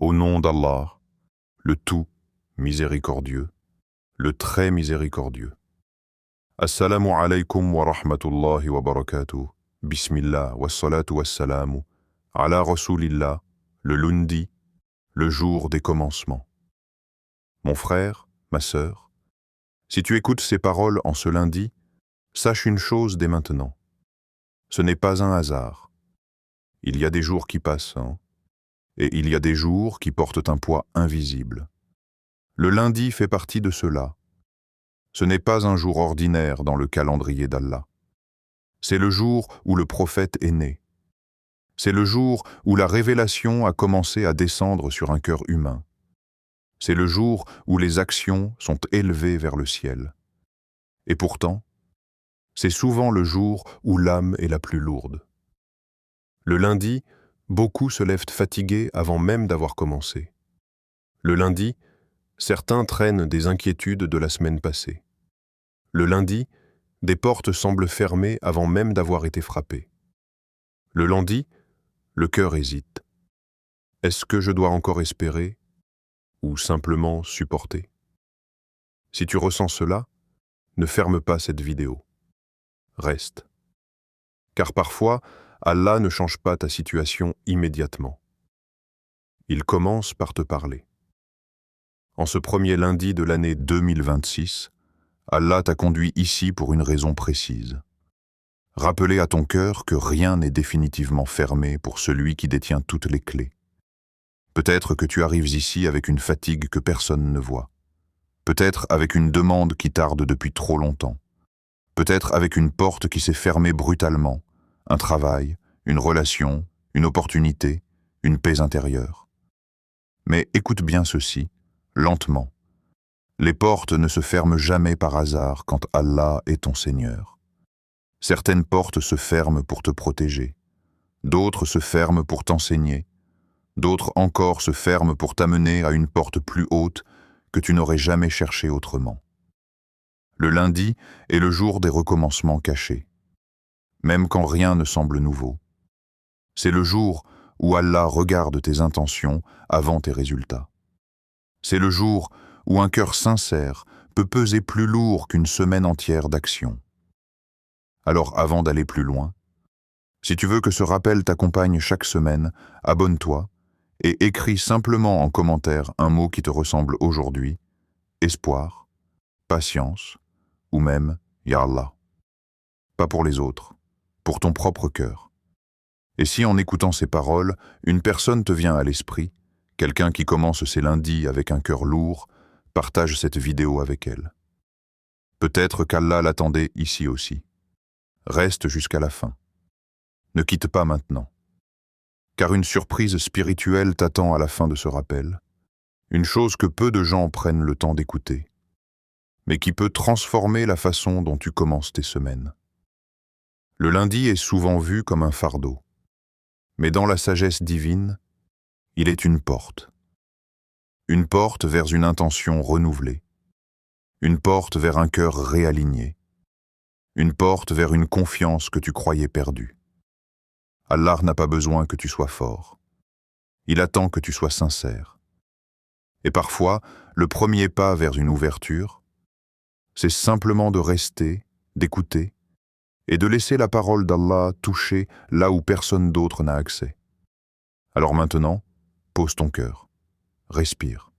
Au nom d'Allah, le tout miséricordieux, le très miséricordieux. Assalamu alaykum wa rahmatullahi wa barakatuh. Bismillah wa salatu wa salamu. Ala Rasulillah, le lundi, le jour des commencements. Mon frère, ma sœur, si tu écoutes ces paroles en ce lundi, sache une chose dès maintenant. Ce n'est pas un hasard. Il y a des jours qui passent, et il y a des jours qui portent un poids invisible. Le lundi fait partie de cela. Ce n'est pas un jour ordinaire dans le calendrier d'Allah. C'est le jour où le prophète est né. C'est le jour où la révélation a commencé à descendre sur un cœur humain. C'est le jour où les actions sont élevées vers le ciel. Et pourtant, c'est souvent le jour où l'âme est la plus lourde. Le lundi, beaucoup se lèvent fatigués avant même d'avoir commencé. Le lundi, certains traînent des inquiétudes de la semaine passée. Le lundi, des portes semblent fermées avant même d'avoir été frappées. Le lundi, le cœur hésite. Est-ce que je dois encore espérer ou simplement supporter? Si tu ressens cela, ne ferme pas cette vidéo. Reste. Car parfois, Allah ne change pas ta situation immédiatement. Il commence par te parler. En ce premier lundi de l'année 2026, Allah t'a conduit ici pour une raison précise. Rappeler à ton cœur que rien n'est définitivement fermé pour celui qui détient toutes les clés. Peut-être que tu arrives ici avec une fatigue que personne ne voit. Peut-être avec une demande qui tarde depuis trop longtemps. Peut-être avec une porte qui s'est fermée brutalement, un travail, une relation, une opportunité, une paix intérieure. Mais écoute bien ceci, lentement. Les portes ne se ferment jamais par hasard quand Allah est ton Seigneur. Certaines portes se ferment pour te protéger, d'autres se ferment pour t'enseigner, d'autres encore se ferment pour t'amener à une porte plus haute que tu n'aurais jamais cherchée autrement. Le lundi est le jour des recommencements cachés, même quand rien ne semble nouveau. C'est le jour où Allah regarde tes intentions avant tes résultats. C'est le jour où un cœur sincère peut peser plus lourd qu'une semaine entière d'action. Alors avant d'aller plus loin, si tu veux que ce rappel t'accompagne chaque semaine, abonne-toi et écris simplement en commentaire un mot qui te ressemble aujourd'hui, espoir, patience ou même Ya Allah. Pas pour les autres, pour ton propre cœur. Et si en écoutant ces paroles, une personne te vient à l'esprit, quelqu'un qui commence ses lundis avec un cœur lourd, partage cette vidéo avec elle. Peut-être qu'Allah l'attendait ici aussi. Reste jusqu'à la fin. Ne quitte pas maintenant. Car une surprise spirituelle t'attend à la fin de ce rappel. Une chose que peu de gens prennent le temps d'écouter, mais qui peut transformer la façon dont tu commences tes semaines. Le lundi est souvent vu comme un fardeau. Mais dans la sagesse divine, il est une porte. Une porte vers une intention renouvelée. Une porte vers un cœur réaligné. Une porte vers une confiance que tu croyais perdue. Allah n'a pas besoin que tu sois fort. Il attend que tu sois sincère. Et parfois, le premier pas vers une ouverture, c'est simplement de rester, d'écouter, et de laisser la parole d'Allah toucher là où personne d'autre n'a accès. Alors maintenant, pose ton cœur, respire,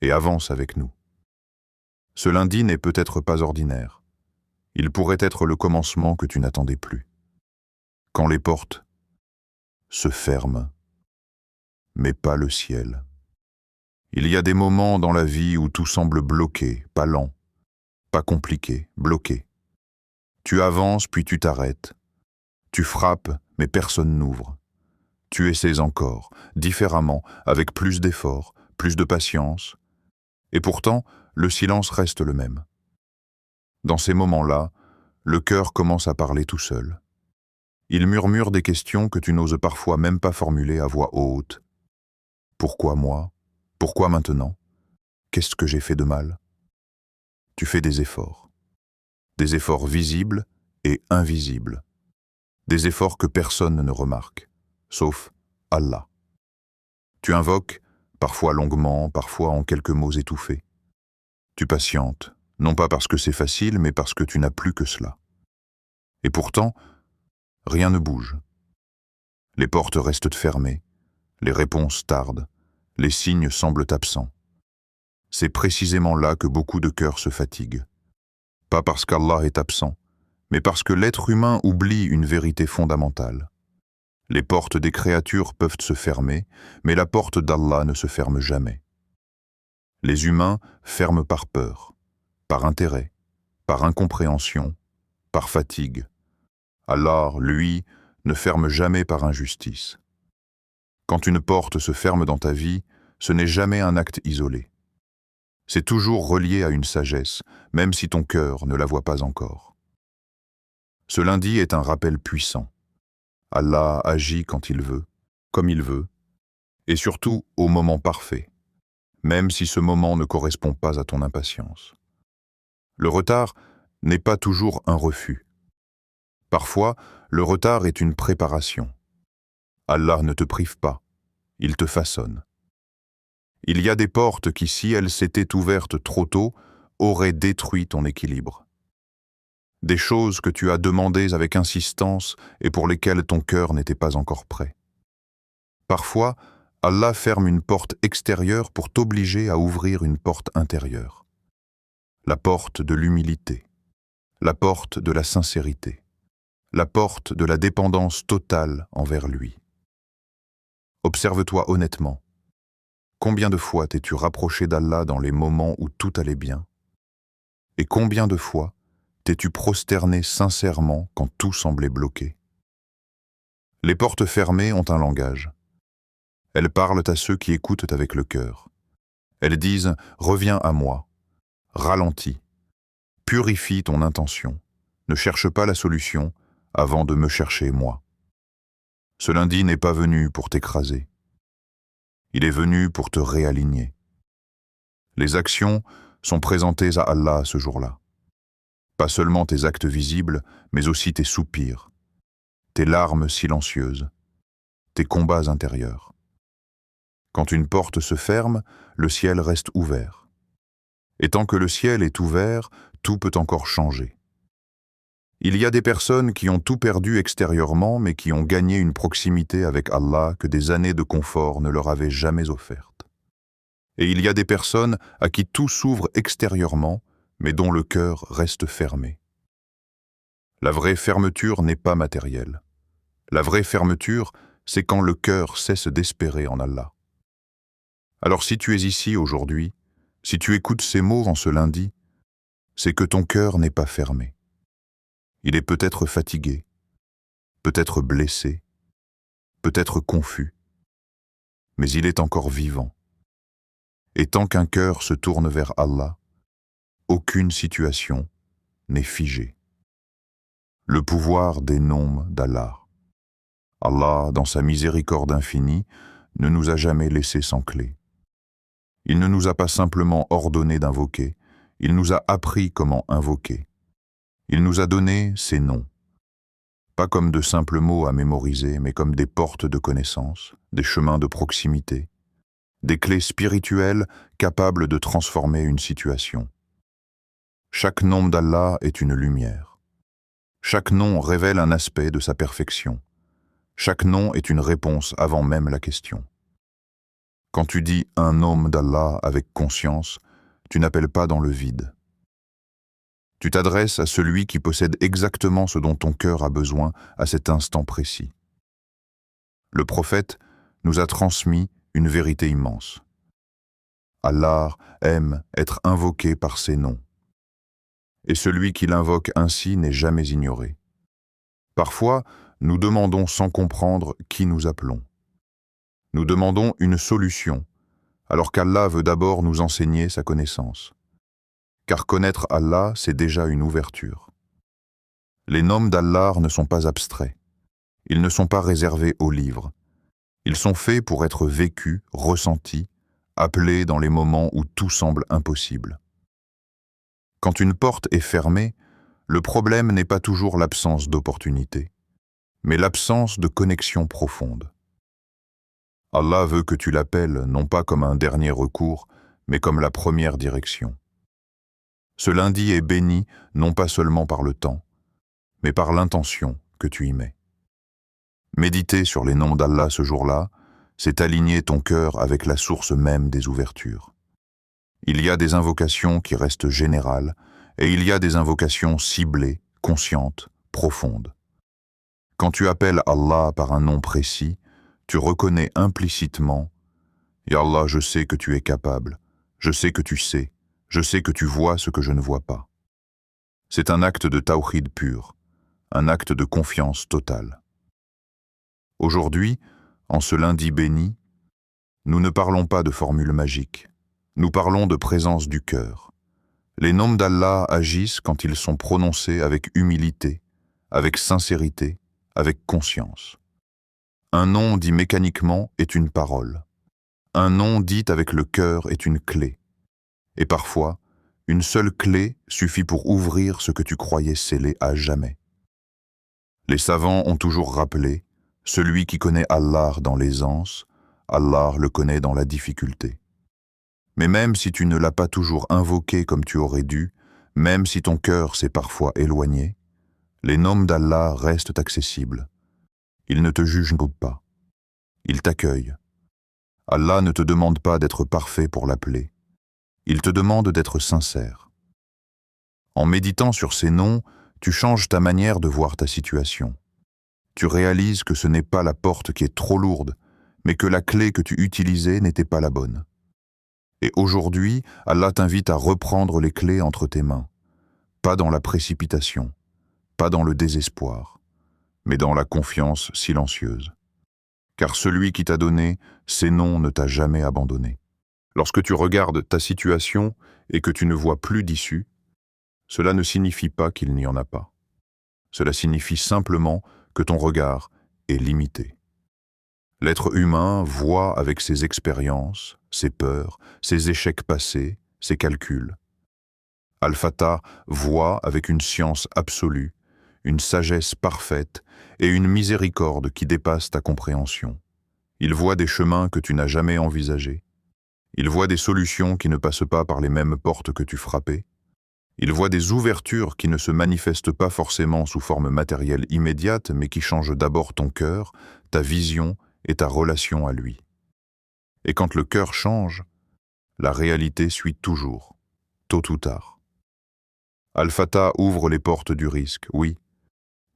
et avance avec nous. Ce lundi n'est peut-être pas ordinaire. Il pourrait être le commencement que tu n'attendais plus. Quand les portes se ferment, mais pas le ciel. Il y a des moments dans la vie où tout semble bloqué, pas lent, pas compliqué, bloqué. Tu avances puis tu t'arrêtes. Tu frappes, mais personne n'ouvre. Tu essaies encore, différemment, avec plus d'efforts, plus de patience. Et pourtant, le silence reste le même. Dans ces moments-là, le cœur commence à parler tout seul. Il murmure des questions que tu n'oses parfois même pas formuler à voix haute. Pourquoi moi? Pourquoi maintenant? Qu'est-ce que j'ai fait de mal? Tu fais des efforts visibles et invisibles. Des efforts que personne ne remarque, sauf Allah. Tu invoques parfois longuement, parfois en quelques mots étouffés. Tu patientes, non pas parce que c'est facile, mais parce que tu n'as plus que cela. Et pourtant, rien ne bouge. Les portes restent fermées, les réponses tardent, les signes semblent absents. C'est précisément là que beaucoup de cœurs se fatiguent. Pas parce qu'Allah est absent, mais parce que l'être humain oublie une vérité fondamentale. Les portes des créatures peuvent se fermer, mais la porte d'Allah ne se ferme jamais. Les humains ferment par peur, par intérêt, par incompréhension, par fatigue. Allah, lui, ne ferme jamais par injustice. Quand une porte se ferme dans ta vie, ce n'est jamais un acte isolé. C'est toujours relié à une sagesse, même si ton cœur ne la voit pas encore. Ce lundi est un rappel puissant. Allah agit quand il veut, comme il veut, et surtout au moment parfait, même si ce moment ne correspond pas à ton impatience. Le retard n'est pas toujours un refus. Parfois, le retard est une préparation. Allah ne te prive pas, il te façonne. Il y a des portes qui, si elles s'étaient ouvertes trop tôt, auraient détruit ton équilibre. Des choses que tu as demandées avec insistance et pour lesquelles ton cœur n'était pas encore prêt. Parfois, Allah ferme une porte extérieure pour t'obliger à ouvrir une porte intérieure. La porte de l'humilité, la porte de la sincérité, la porte de la dépendance totale envers lui. Observe-toi honnêtement. Combien de fois t'es-tu rapproché d'Allah dans les moments où tout allait bien? Et combien de fois t'es-tu prosterné sincèrement quand tout semblait bloqué? Les portes fermées ont un langage. Elles parlent à ceux qui écoutent avec le cœur. Elles disent « Reviens à moi, ralentis, purifie ton intention, ne cherche pas la solution avant de me chercher moi. » Ce lundi n'est pas venu pour t'écraser. Il est venu pour te réaligner. Les actions sont présentées à Allah ce jour-là. Pas seulement tes actes visibles, mais aussi tes soupirs, tes larmes silencieuses, tes combats intérieurs. Quand une porte se ferme, le ciel reste ouvert. Et tant que le ciel est ouvert, tout peut encore changer. Il y a des personnes qui ont tout perdu extérieurement, mais qui ont gagné une proximité avec Allah que des années de confort ne leur avaient jamais offerte. Et il y a des personnes à qui tout s'ouvre extérieurement, mais dont le cœur reste fermé. La vraie fermeture n'est pas matérielle. La vraie fermeture, c'est quand le cœur cesse d'espérer en Allah. Alors si tu es ici aujourd'hui, si tu écoutes ces mots en ce lundi, c'est que ton cœur n'est pas fermé. Il est peut-être fatigué, peut-être blessé, peut-être confus, mais il est encore vivant. Et tant qu'un cœur se tourne vers Allah, aucune situation n'est figée. Le pouvoir des noms d'Allah. Allah, dans sa miséricorde infinie, ne nous a jamais laissés sans clé. Il ne nous a pas simplement ordonné d'invoquer, il nous a appris comment invoquer. Il nous a donné ses noms, pas comme de simples mots à mémoriser, mais comme des portes de connaissance, des chemins de proximité, des clés spirituelles capables de transformer une situation. Chaque nom d'Allah est une lumière. Chaque nom révèle un aspect de sa perfection. Chaque nom est une réponse avant même la question. Quand tu dis un nom d'Allah avec conscience, tu n'appelles pas dans le vide. Tu t'adresses à celui qui possède exactement ce dont ton cœur a besoin à cet instant précis. Le prophète nous a transmis une vérité immense. Allah aime être invoqué par ses noms. Et celui qui l'invoque ainsi n'est jamais ignoré. Parfois, nous demandons sans comprendre qui nous appelons. Nous demandons une solution, alors qu'Allah veut d'abord nous enseigner sa connaissance. Car connaître Allah, c'est déjà une ouverture. Les noms d'Allah ne sont pas abstraits. Ils ne sont pas réservés aux livres. Ils sont faits pour être vécus, ressentis, appelés dans les moments où tout semble impossible. Quand une porte est fermée, le problème n'est pas toujours l'absence d'opportunité, mais l'absence de connexion profonde. Allah veut que tu l'appelles non pas comme un dernier recours, mais comme la première direction. Ce lundi est béni non pas seulement par le temps, mais par l'intention que tu y mets. Méditer sur les noms d'Allah ce jour-là, c'est aligner ton cœur avec la source même des ouvertures. Il y a des invocations qui restent générales, et il y a des invocations ciblées, conscientes, profondes. Quand tu appelles Allah par un nom précis, tu reconnais implicitement « Ya Allah, je sais que tu es capable, je sais que tu sais, je sais que tu vois ce que je ne vois pas. » C'est un acte de tawhid pur, un acte de confiance totale. Aujourd'hui, en ce lundi béni, nous ne parlons pas de formules magiques, nous parlons de présence du cœur. Les noms d'Allah agissent quand ils sont prononcés avec humilité, avec sincérité, avec conscience. Un nom dit mécaniquement est une parole. Un nom dit avec le cœur est une clé. Et parfois, une seule clé suffit pour ouvrir ce que tu croyais scellé à jamais. Les savants ont toujours rappelé, celui qui connaît Allah dans l'aisance, Allah le connaît dans la difficulté. Mais même si tu ne l'as pas toujours invoqué comme tu aurais dû, même si ton cœur s'est parfois éloigné, les noms d'Allah restent accessibles. Ils ne te jugent pas. Ils t'accueillent. Allah ne te demande pas d'être parfait pour l'appeler. Il te demande d'être sincère. En méditant sur ces noms, tu changes ta manière de voir ta situation. Tu réalises que ce n'est pas la porte qui est trop lourde, mais que la clé que tu utilisais n'était pas la bonne. Et aujourd'hui, Allah t'invite à reprendre les clés entre tes mains, pas dans la précipitation, pas dans le désespoir, mais dans la confiance silencieuse. Car celui qui t'a donné, ces noms ne t'a jamais abandonné. Lorsque tu regardes ta situation et que tu ne vois plus d'issue, cela ne signifie pas qu'il n'y en a pas. Cela signifie simplement que ton regard est limité. L'être humain voit avec ses expériences, ses peurs, ses échecs passés, ses calculs. Al-Fatah voit avec une science absolue, une sagesse parfaite et une miséricorde qui dépasse ta compréhension. Il voit des chemins que tu n'as jamais envisagés. Il voit des solutions qui ne passent pas par les mêmes portes que tu frappais. Il voit des ouvertures qui ne se manifestent pas forcément sous forme matérielle immédiate, mais qui changent d'abord ton cœur, ta vision et ta relation à lui. Et quand le cœur change, la réalité suit toujours, tôt ou tard. Al-Fatah ouvre les portes du risque, oui,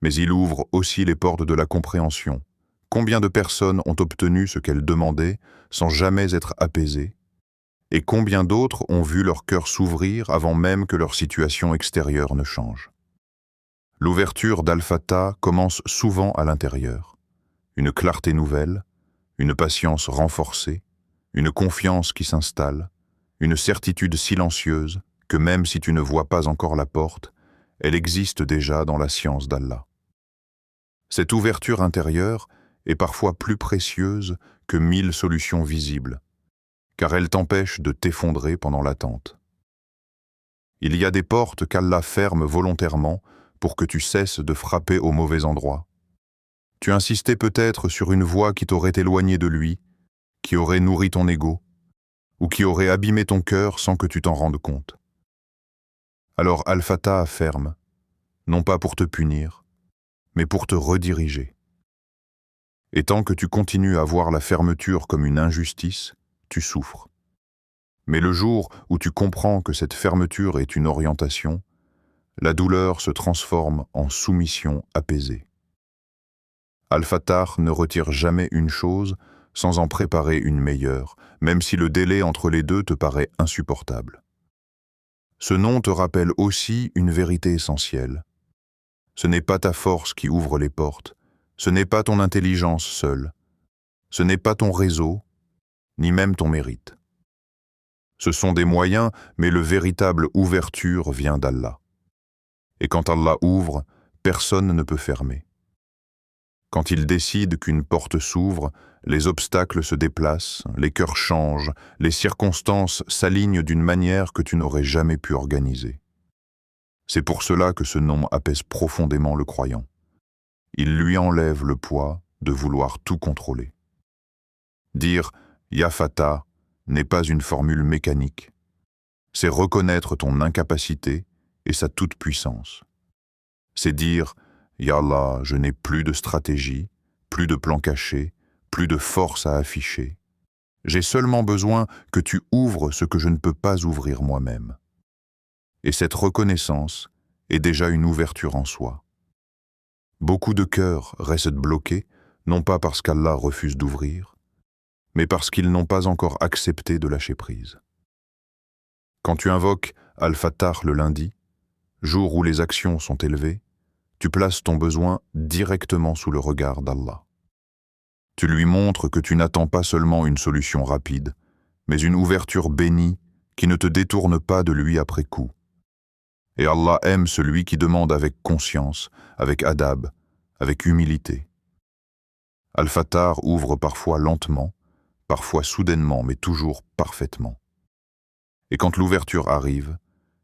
mais il ouvre aussi les portes de la compréhension. Combien de personnes ont obtenu ce qu'elles demandaient sans jamais être apaisées? Et combien d'autres ont vu leur cœur s'ouvrir avant même que leur situation extérieure ne change? L'ouverture d'Al-Fatah commence souvent à l'intérieur. Une clarté nouvelle, une patience renforcée, une confiance qui s'installe, une certitude silencieuse que même si tu ne vois pas encore la porte, elle existe déjà dans la science d'Allah. Cette ouverture intérieure est parfois plus précieuse que 1000 solutions visibles, car elle t'empêche de t'effondrer pendant l'attente. Il y a des portes qu'Allah ferme volontairement pour que tu cesses de frapper au mauvais endroit. Tu insistais peut-être sur une voie qui t'aurait éloigné de lui, qui aurait nourri ton ego, ou qui aurait abîmé ton cœur sans que tu t'en rendes compte. Alors Al-Fatah ferme, non pas pour te punir, mais pour te rediriger. Et tant que tu continues à voir la fermeture comme une injustice, tu souffres. Mais le jour où tu comprends que cette fermeture est une orientation, la douleur se transforme en soumission apaisée. Al-Fatah ne retire jamais une chose sans en préparer une meilleure, même si le délai entre les deux te paraît insupportable. Ce nom te rappelle aussi une vérité essentielle. Ce n'est pas ta force qui ouvre les portes, ce n'est pas ton intelligence seule, ce n'est pas ton réseau, ni même ton mérite. Ce sont des moyens, mais le véritable ouverture vient d'Allah. Et quand Allah ouvre, personne ne peut fermer. Quand il décide qu'une porte s'ouvre, les obstacles se déplacent, les cœurs changent, les circonstances s'alignent d'une manière que tu n'aurais jamais pu organiser. C'est pour cela que ce nom apaise profondément le croyant. Il lui enlève le poids de vouloir tout contrôler. Dire « Ya Fata » n'est pas une formule mécanique. C'est reconnaître ton incapacité et sa toute-puissance. C'est dire « Ya Allah, je n'ai plus de stratégie, plus de plan caché, plus de force à afficher. J'ai seulement besoin que tu ouvres ce que je ne peux pas ouvrir moi-même. » Et cette reconnaissance est déjà une ouverture en soi. Beaucoup de cœurs restent bloqués, non pas parce qu'Allah refuse d'ouvrir, mais parce qu'ils n'ont pas encore accepté de lâcher prise. Quand tu invoques Al-Fattar le lundi, jour où les actions sont élevées, tu places ton besoin directement sous le regard d'Allah. Tu lui montres que tu n'attends pas seulement une solution rapide, mais une ouverture bénie qui ne te détourne pas de lui après coup. Et Allah aime celui qui demande avec conscience, avec adab, avec humilité. Al-Fattar ouvre parfois lentement, parfois soudainement, mais toujours parfaitement. Et quand l'ouverture arrive,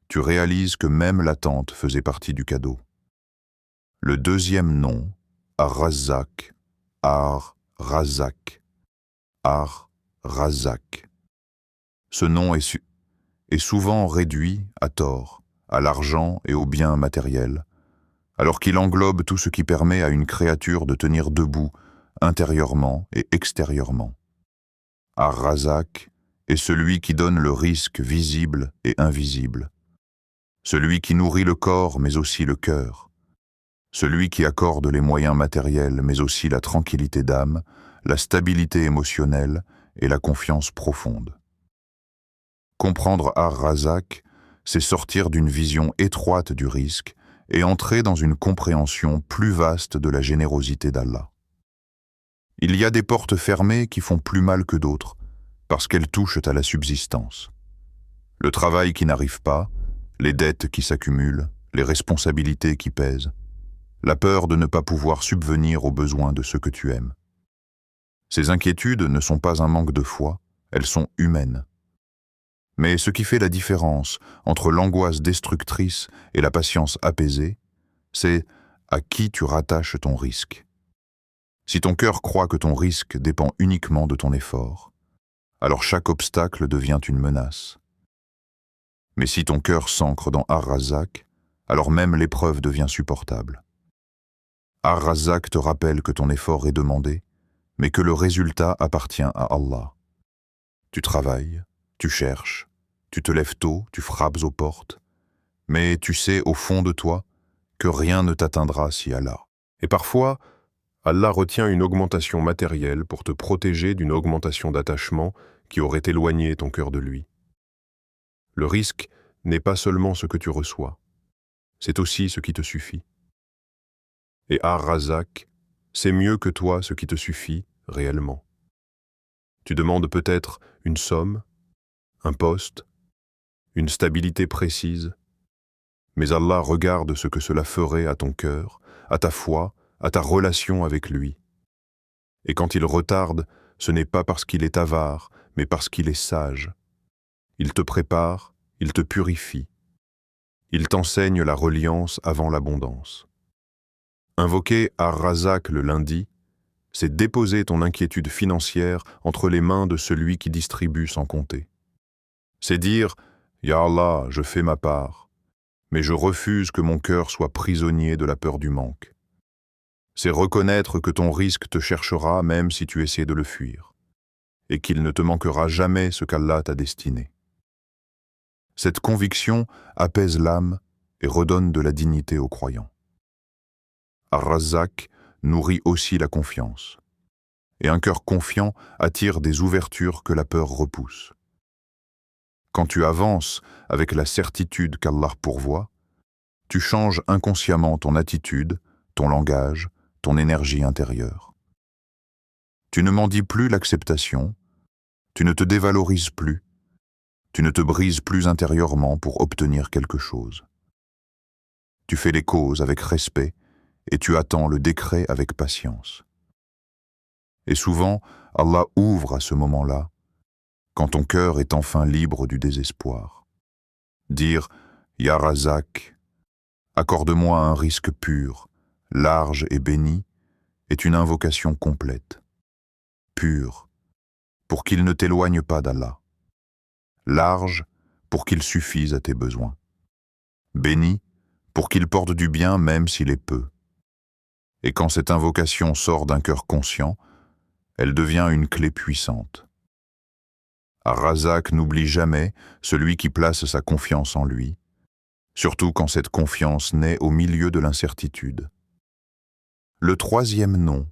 tu réalises que même l'attente faisait partie du cadeau. Le deuxième nom, Ar-Razzaq, Ar-Razzaq, Ar-Razzaq. Ce nom est souvent réduit, à tort, à l'argent et aux biens matériels, alors qu'il englobe tout ce qui permet à une créature de tenir debout, intérieurement et extérieurement. Ar-Razzaq est celui qui donne le risque visible et invisible, celui qui nourrit le corps mais aussi le cœur, celui qui accorde les moyens matériels mais aussi la tranquillité d'âme, la stabilité émotionnelle et la confiance profonde. Comprendre Ar-Razzaq, c'est sortir d'une vision étroite du risque et entrer dans une compréhension plus vaste de la générosité d'Allah. Il y a des portes fermées qui font plus mal que d'autres, parce qu'elles touchent à la subsistance. Le travail qui n'arrive pas, les dettes qui s'accumulent, les responsabilités qui pèsent, la peur de ne pas pouvoir subvenir aux besoins de ceux que tu aimes. Ces inquiétudes ne sont pas un manque de foi, elles sont humaines. Mais ce qui fait la différence entre l'angoisse destructrice et la patience apaisée, c'est à qui tu rattaches ton risque. Si ton cœur croit que ton risque dépend uniquement de ton effort, alors chaque obstacle devient une menace. Mais si ton cœur s'ancre dans Ar-Razzaq, alors même l'épreuve devient supportable. Ar-Razzaq te rappelle que ton effort est demandé, mais que le résultat appartient à Allah. Tu travailles, tu cherches, tu te lèves tôt, tu frappes aux portes, mais tu sais au fond de toi que rien ne t'atteindra si Allah. Et parfois, Allah retient une augmentation matérielle pour te protéger d'une augmentation d'attachement qui aurait éloigné ton cœur de lui. Le risque n'est pas seulement ce que tu reçois, c'est aussi ce qui te suffit. Et Ar-Razzaq, c'est mieux que toi ce qui te suffit réellement. Tu demandes peut-être une somme, un poste, une stabilité précise, mais Allah regarde ce que cela ferait à ton cœur, à ta foi, à ta relation avec lui. Et quand il retarde, ce n'est pas parce qu'il est avare, mais parce qu'il est sage. Il te prépare, il te purifie. Il t'enseigne la reliance avant l'abondance. Invoquer Ar-Razzaq le lundi, c'est déposer ton inquiétude financière entre les mains de celui qui distribue sans compter. C'est dire « Ya Allah, je fais ma part, mais je refuse que mon cœur soit prisonnier de la peur du manque. » C'est reconnaître que ton risque te cherchera même si tu essaies de le fuir, et qu'il ne te manquera jamais ce qu'Allah t'a destiné. Cette conviction apaise l'âme et redonne de la dignité aux croyants. Ar-Razzaq nourrit aussi la confiance, et un cœur confiant attire des ouvertures que la peur repousse. Quand tu avances avec la certitude qu'Allah pourvoit, tu changes inconsciemment ton attitude, ton langage, ton énergie intérieure. Tu ne mendies plus l'acceptation, tu ne te dévalorises plus, tu ne te brises plus intérieurement pour obtenir quelque chose. Tu fais les causes avec respect et tu attends le décret avec patience. Et souvent, Allah ouvre à ce moment-là, quand ton cœur est enfin libre du désespoir. Dire « Ya Razzaq » accorde-moi un risque pur, large et béni, est une invocation complète. Pur, pour qu'il ne t'éloigne pas d'Allah. Large, pour qu'il suffise à tes besoins. Béni, pour qu'il porte du bien même s'il est peu. Et quand cette invocation sort d'un cœur conscient, elle devient une clé puissante. Ar-Razak n'oublie jamais celui qui place sa confiance en lui, surtout quand cette confiance naît au milieu de l'incertitude. Le troisième nom,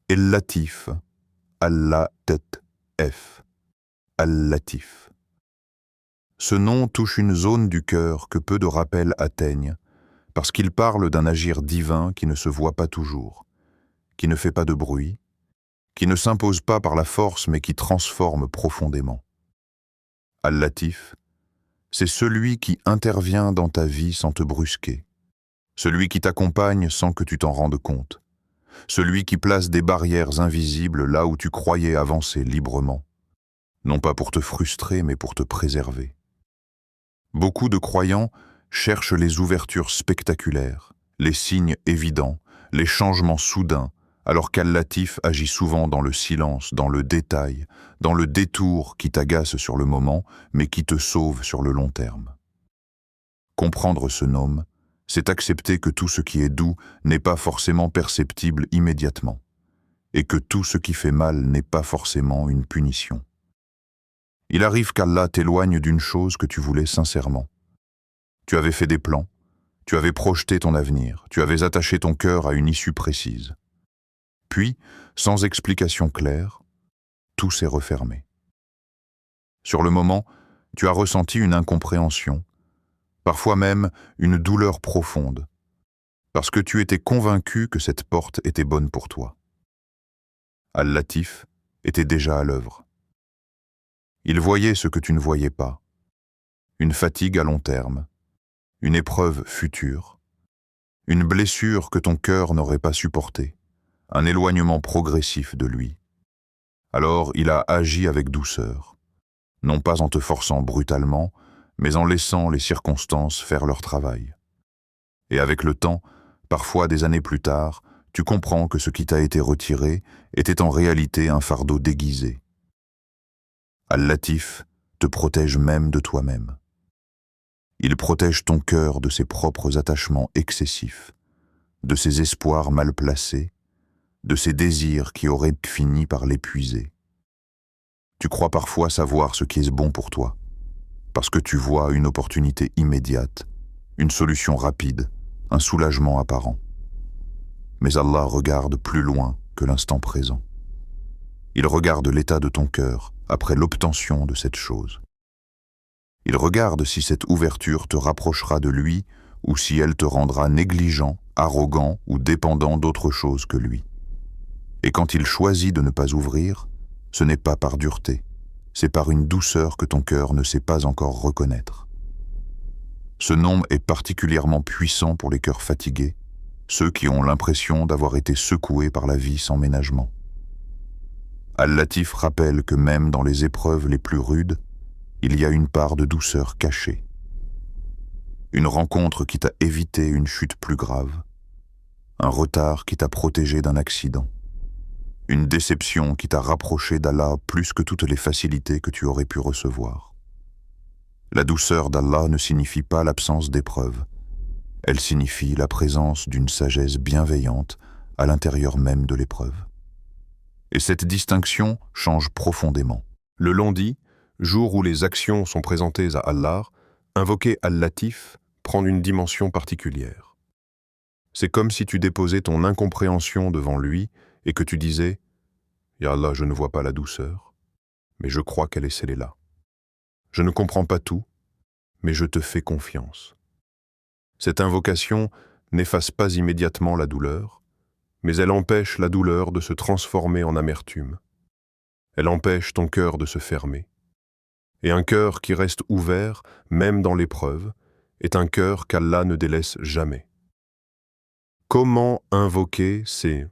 El-Latif, Al-Latif, Al-Latif. Ce nom touche une zone du cœur que peu de rappels atteignent, parce qu'il parle d'un agir divin qui ne se voit pas toujours, qui ne fait pas de bruit, qui ne s'impose pas par la force mais qui transforme profondément. Al-Latif, c'est celui qui intervient dans ta vie sans te brusquer, celui qui t'accompagne sans que tu t'en rendes compte, celui qui place des barrières invisibles là où tu croyais avancer librement, non pas pour te frustrer mais pour te préserver. Beaucoup de croyants cherchent les ouvertures spectaculaires, les signes évidents, les changements soudains, alors qu'Al-Latif agit souvent dans le silence, dans le détail, dans le détour qui t'agace sur le moment, mais qui te sauve sur le long terme. Comprendre ce nom, c'est accepter que tout ce qui est doux n'est pas forcément perceptible immédiatement, et que tout ce qui fait mal n'est pas forcément une punition. Il arrive qu'Allah t'éloigne d'une chose que tu voulais sincèrement. Tu avais fait des plans, tu avais projeté ton avenir, tu avais attaché ton cœur à une issue précise. Puis, sans explication claire, tout s'est refermé. Sur le moment, tu as ressenti une incompréhension, parfois même une douleur profonde, parce que tu étais convaincu que cette porte était bonne pour toi. Al-Latif était déjà à l'œuvre. Il voyait ce que tu ne voyais pas, une fatigue à long terme, une épreuve future, une blessure que ton cœur n'aurait pas supportée, un éloignement progressif de lui. Alors il a agi avec douceur, non pas en te forçant brutalement, mais en laissant les circonstances faire leur travail. Et avec le temps, parfois des années plus tard, tu comprends que ce qui t'a été retiré était en réalité un fardeau déguisé. Al-Latif te protège même de toi-même. Il protège ton cœur de ses propres attachements excessifs, de ses espoirs mal placés, de ses désirs qui auraient fini par l'épuiser. Tu crois parfois savoir ce qui est bon pour toi, parce que tu vois une opportunité immédiate, une solution rapide, un soulagement apparent. Mais Allah regarde plus loin que l'instant présent. Il regarde l'état de ton cœur après l'obtention de cette chose. Il regarde si cette ouverture te rapprochera de lui ou si elle te rendra négligent, arrogant ou dépendant d'autre chose que lui. Et quand il choisit de ne pas ouvrir, ce n'est pas par dureté, c'est par une douceur que ton cœur ne sait pas encore reconnaître. Ce nom est particulièrement puissant pour les cœurs fatigués, ceux qui ont l'impression d'avoir été secoués par la vie sans ménagement. Al-Latif rappelle que même dans les épreuves les plus rudes, il y a une part de douceur cachée. Une rencontre qui t'a évité une chute plus grave, un retard qui t'a protégé d'un accident, une déception qui t'a rapproché d'Allah plus que toutes les facilités que tu aurais pu recevoir. La douceur d'Allah ne signifie pas l'absence d'épreuves, elle signifie la présence d'une sagesse bienveillante à l'intérieur même de l'épreuve. Et cette distinction change profondément. Le lundi, jour où les actions sont présentées à Allah, invoquer Al-Latif prend une dimension particulière. C'est comme si tu déposais ton incompréhension devant lui et que tu disais « Ya Allah, je ne vois pas la douceur, mais je crois qu'elle est scellée là. Je ne comprends pas tout, mais je te fais confiance. » Cette invocation n'efface pas immédiatement la douleur, mais elle empêche la douleur de se transformer en amertume. Elle empêche ton cœur de se fermer. Et un cœur qui reste ouvert, même dans l'épreuve, est un cœur qu'Allah ne délaisse jamais. Comment invoquer ces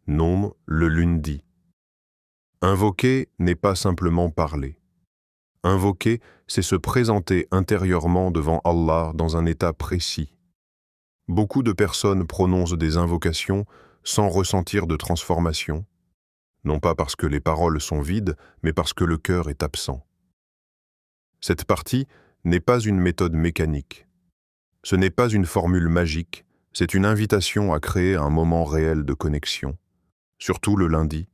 noms le lundi? Invoquer n'est pas simplement parler. Invoquer, c'est se présenter intérieurement devant Allah dans un état précis. Beaucoup de personnes prononcent des invocations sans ressentir de transformation, non pas parce que les paroles sont vides, mais parce que le cœur est absent. Cette partie n'est pas une méthode mécanique. Ce n'est pas une formule magique, c'est une invitation à créer un moment réel de connexion, surtout le lundi,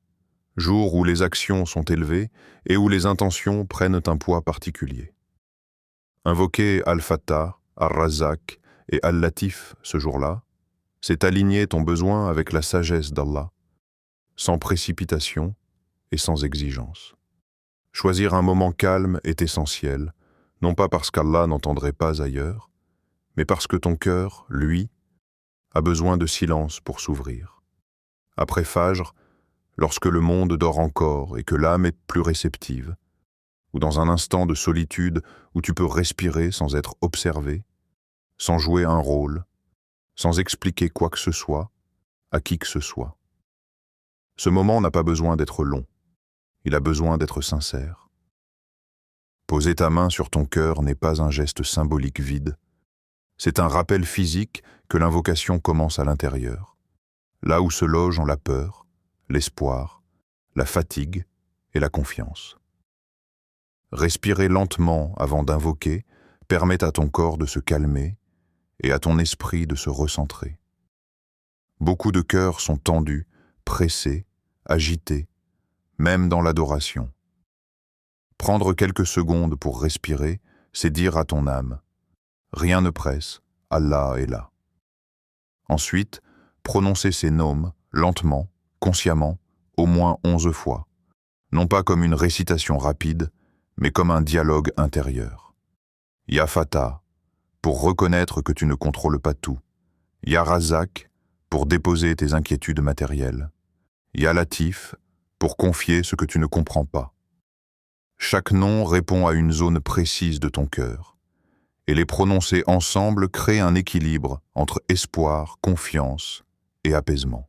jour où les actions sont élevées et où les intentions prennent un poids particulier. Invoquer Al-Fattah, Ar-Razzaq et Al-Latif ce jour-là, c'est aligner ton besoin avec la sagesse d'Allah, sans précipitation et sans exigence. Choisir un moment calme est essentiel, non pas parce qu'Allah n'entendrait pas ailleurs, mais parce que ton cœur, lui, a besoin de silence pour s'ouvrir. Après Fajr, lorsque le monde dort encore et que l'âme est plus réceptive, ou dans un instant de solitude où tu peux respirer sans être observé, sans jouer un rôle, sans expliquer quoi que ce soit, à qui que ce soit. Ce moment n'a pas besoin d'être long, il a besoin d'être sincère. Poser ta main sur ton cœur n'est pas un geste symbolique vide, c'est un rappel physique que l'invocation commence à l'intérieur, là où se logent la peur, l'espoir, la fatigue et la confiance. Respirer lentement avant d'invoquer permet à ton corps de se calmer et à ton esprit de se recentrer. Beaucoup de cœurs sont tendus, pressés, agités, même dans l'adoration. Prendre quelques secondes pour respirer, c'est dire à ton âme « Rien ne presse, Allah est là ». Ensuite, prononcer ces noms lentement, consciemment, au moins 11 fois, non pas comme une récitation rapide, mais comme un dialogue intérieur. Ya Fattah, pour reconnaître que tu ne contrôles pas tout. Ya Razzaq, pour déposer tes inquiétudes matérielles. Ya Latif, pour confier ce que tu ne comprends pas. Chaque nom répond à une zone précise de ton cœur, et les prononcer ensemble crée un équilibre entre espoir, confiance et apaisement.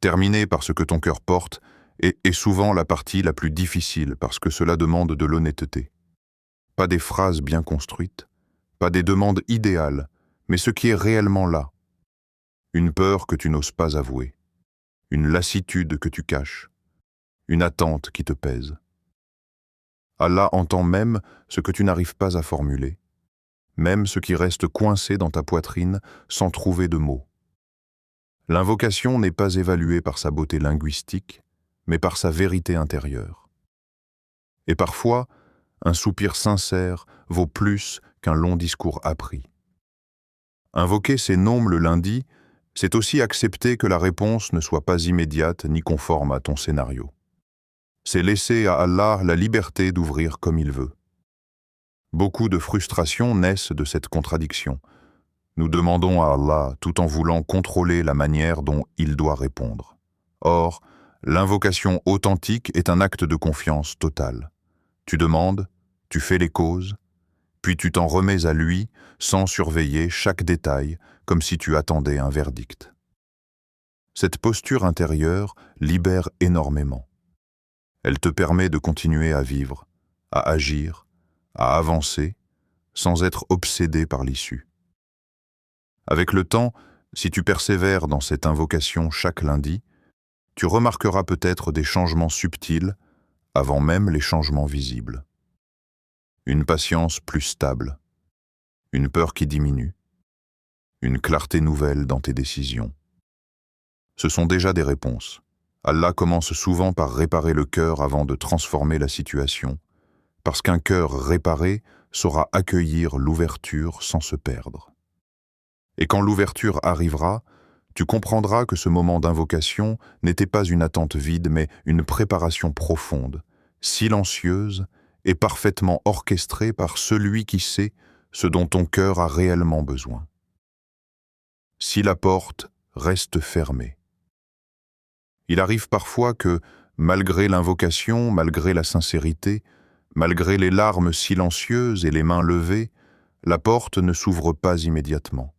Terminer par ce que ton cœur porte est souvent la partie la plus difficile parce que cela demande de l'honnêteté. Pas des phrases bien construites, pas des demandes idéales, mais ce qui est réellement là. Une peur que tu n'oses pas avouer, une lassitude que tu caches, une attente qui te pèse. Allah entend même ce que tu n'arrives pas à formuler, même ce qui reste coincé dans ta poitrine sans trouver de mots. L'invocation n'est pas évaluée par sa beauté linguistique, mais par sa vérité intérieure. Et parfois, un soupir sincère vaut plus qu'un long discours appris. Invoquer ces noms le lundi, c'est aussi accepter que la réponse ne soit pas immédiate ni conforme à ton scénario. C'est laisser à Allah la liberté d'ouvrir comme il veut. Beaucoup de frustrations naissent de cette contradiction. Nous demandons à Allah tout en voulant contrôler la manière dont il doit répondre. Or, l'invocation authentique est un acte de confiance totale. Tu demandes, tu fais les causes, puis tu t'en remets à lui sans surveiller chaque détail comme si tu attendais un verdict. Cette posture intérieure libère énormément. Elle te permet de continuer à vivre, à agir, à avancer, sans être obsédé par l'issue. Avec le temps, si tu persévères dans cette invocation chaque lundi, tu remarqueras peut-être des changements subtils avant même les changements visibles. Une patience plus stable, une peur qui diminue, une clarté nouvelle dans tes décisions. Ce sont déjà des réponses. Allah commence souvent par réparer le cœur avant de transformer la situation, parce qu'un cœur réparé saura accueillir l'ouverture sans se perdre. Et quand l'ouverture arrivera, tu comprendras que ce moment d'invocation n'était pas une attente vide, mais une préparation profonde, silencieuse et parfaitement orchestrée par celui qui sait ce dont ton cœur a réellement besoin. Si la porte reste fermée. Il arrive parfois que, malgré l'invocation, malgré la sincérité, malgré les larmes silencieuses et les mains levées, la porte ne s'ouvre pas immédiatement.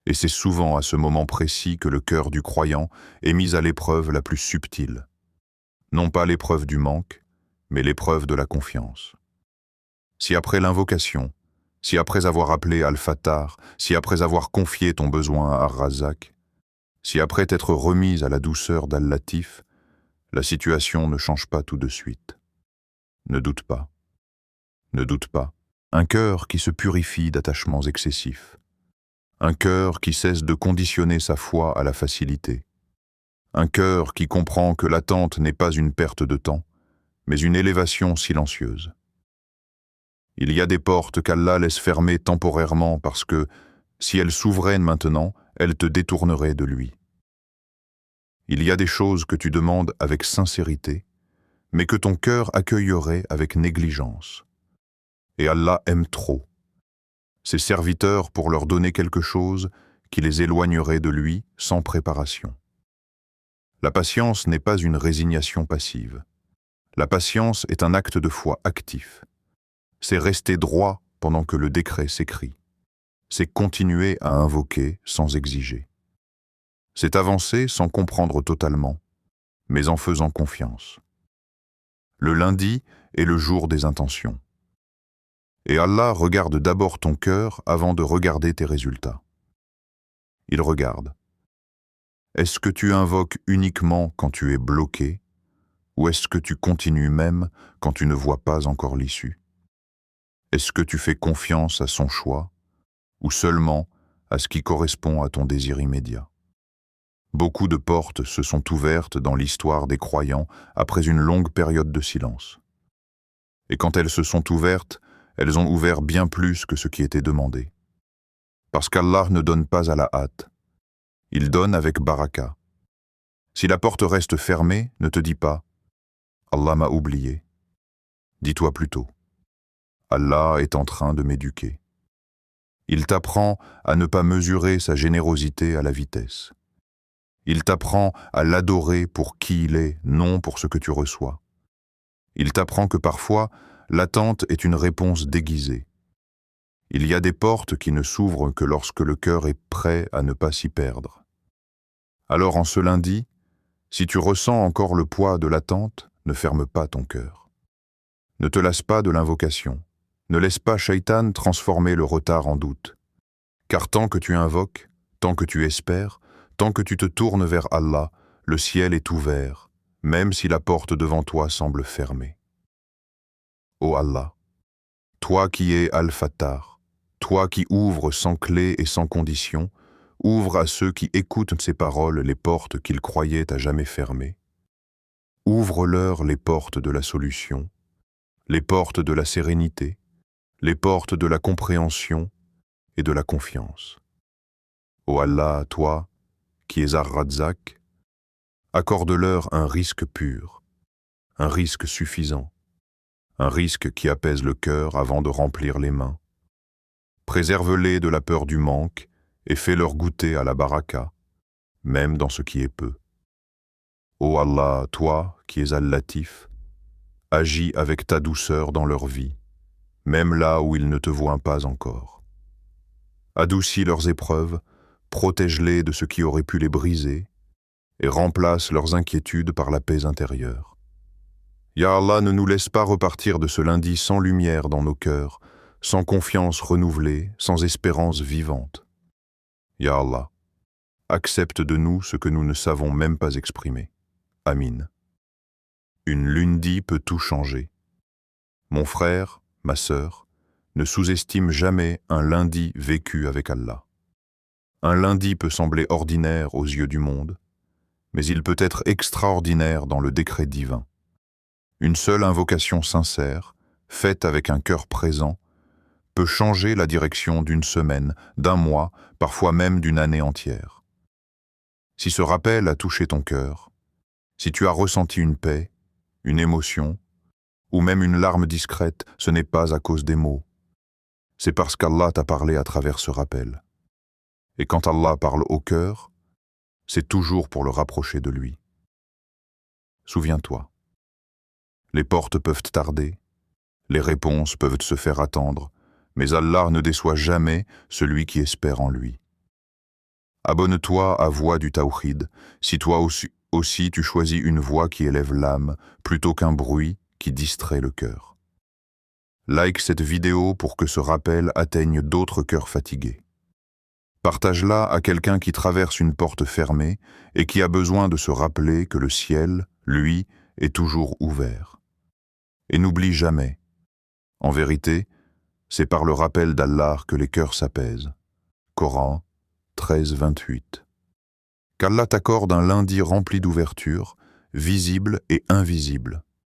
Et c'est souvent à ce moment précis que le cœur du croyant est mis à l'épreuve la plus subtile. Non pas l'épreuve du manque, mais l'épreuve de la confiance. Si après l'invocation, si après avoir appelé Al-Fattah, si après avoir confié ton besoin à Ar-Razzaq, si après t'être remise à la douceur d'Al-Latif, La situation ne change pas tout de suite. Ne doute pas. Ne doute pas. Un cœur qui se purifie d'attachements excessifs. Un cœur qui cesse de conditionner sa foi à la facilité. Un cœur qui comprend que l'attente n'est pas une perte de temps, mais une élévation silencieuse. Il y a des portes qu'Allah laisse fermer temporairement parce que, si elles s'ouvraient maintenant, elles te détourneraient de lui. Il y a des choses que tu demandes avec sincérité, mais que ton cœur accueillerait avec négligence. Et Allah aime trop ses serviteurs pour leur donner quelque chose qui les éloignerait de lui sans préparation. La patience n'est pas une résignation passive. La patience est un acte de foi actif. C'est rester droit pendant que le décret s'écrit. C'est continuer à invoquer sans exiger. C'est avancer sans comprendre totalement, mais en faisant confiance. Le lundi est le jour des intentions. Et Allah regarde d'abord ton cœur avant de regarder tes résultats. Il regarde. Est-ce que tu invoques uniquement quand tu es bloqué, ou est-ce que tu continues même quand tu ne vois pas encore l'issue? Est-ce que tu fais confiance à son choix, ou seulement à ce qui correspond à ton désir immédiat? Beaucoup de portes se sont ouvertes dans l'histoire des croyants après une longue période de silence. Et quand elles se sont ouvertes, elles ont ouvert bien plus que ce qui était demandé. Parce qu'Allah ne donne pas à la hâte. Il donne avec baraka. Si la porte reste fermée, ne te dis pas « Allah m'a oublié ». Dis-toi plutôt « Allah est en train de m'éduquer ». Il t'apprend à ne pas mesurer sa générosité à la vitesse. Il t'apprend à l'adorer pour qui il est, non pour ce que tu reçois. Il t'apprend que parfois, l'attente est une réponse déguisée. Il y a des portes qui ne s'ouvrent que lorsque le cœur est prêt à ne pas s'y perdre. Alors en ce lundi, si tu ressens encore le poids de l'attente, ne ferme pas ton cœur. Ne te lasse pas de l'invocation. Ne laisse pas Shaitan transformer le retard en doute. Car tant que tu invoques, tant que tu espères, tant que tu te tournes vers Allah, le ciel est ouvert, même si la porte devant toi semble fermée. Ô Allah, toi qui es Al-Fattar, toi qui ouvres sans clé et sans condition, ouvre à ceux qui écoutent ces paroles les portes qu'ils croyaient à jamais fermées. Ouvre-leur les portes de la solution, les portes de la sérénité, les portes de la compréhension et de la confiance. Ô Allah, toi, qui es Ar-Razzaq, accorde-leur un risque pur, un risque suffisant, un risque qui apaise le cœur avant de remplir les mains. Préserve-les de la peur du manque et fais-leur goûter à la baraka, même dans ce qui est peu. Ô Allah, toi, qui es Al-Latif, agis avec ta douceur dans leur vie, même là où ils ne te voient pas encore. Adoucis leurs épreuves, protège-les de ce qui aurait pu les briser, et remplace leurs inquiétudes par la paix intérieure. Ya Allah, ne nous laisse pas repartir de ce lundi sans lumière dans nos cœurs, sans confiance renouvelée, sans espérance vivante. Ya Allah, accepte de nous ce que nous ne savons même pas exprimer. Amin. Une lundi peut tout changer. Mon frère, ma sœur, ne sous-estime jamais un lundi vécu avec Allah. Un lundi peut sembler ordinaire aux yeux du monde, mais il peut être extraordinaire dans le décret divin. Une seule invocation sincère, faite avec un cœur présent, peut changer la direction d'une semaine, d'un mois, parfois même d'une année entière. Si ce rappel a touché ton cœur, si tu as ressenti une paix, une émotion, ou même une larme discrète, ce n'est pas à cause des mots. C'est parce qu'Allah t'a parlé à travers ce rappel. Et quand Allah parle au cœur, c'est toujours pour le rapprocher de lui. Souviens-toi, les portes peuvent tarder, les réponses peuvent se faire attendre, mais Allah ne déçoit jamais celui qui espère en lui. Abonne-toi à Voix du Tawhid, si toi aussi tu choisis une voix qui élève l'âme, plutôt qu'un bruit qui distrait le cœur. Like cette vidéo pour que ce rappel atteigne d'autres cœurs fatigués. Partage-la à quelqu'un qui traverse une porte fermée et qui a besoin de se rappeler que le ciel, lui est toujours ouvert. Et n'oublie jamais, en vérité, c'est par le rappel d'Allah que les cœurs s'apaisent. Coran 13, 28. Qu'Allah t'accorde un lundi rempli d'ouverture, visible et invisible,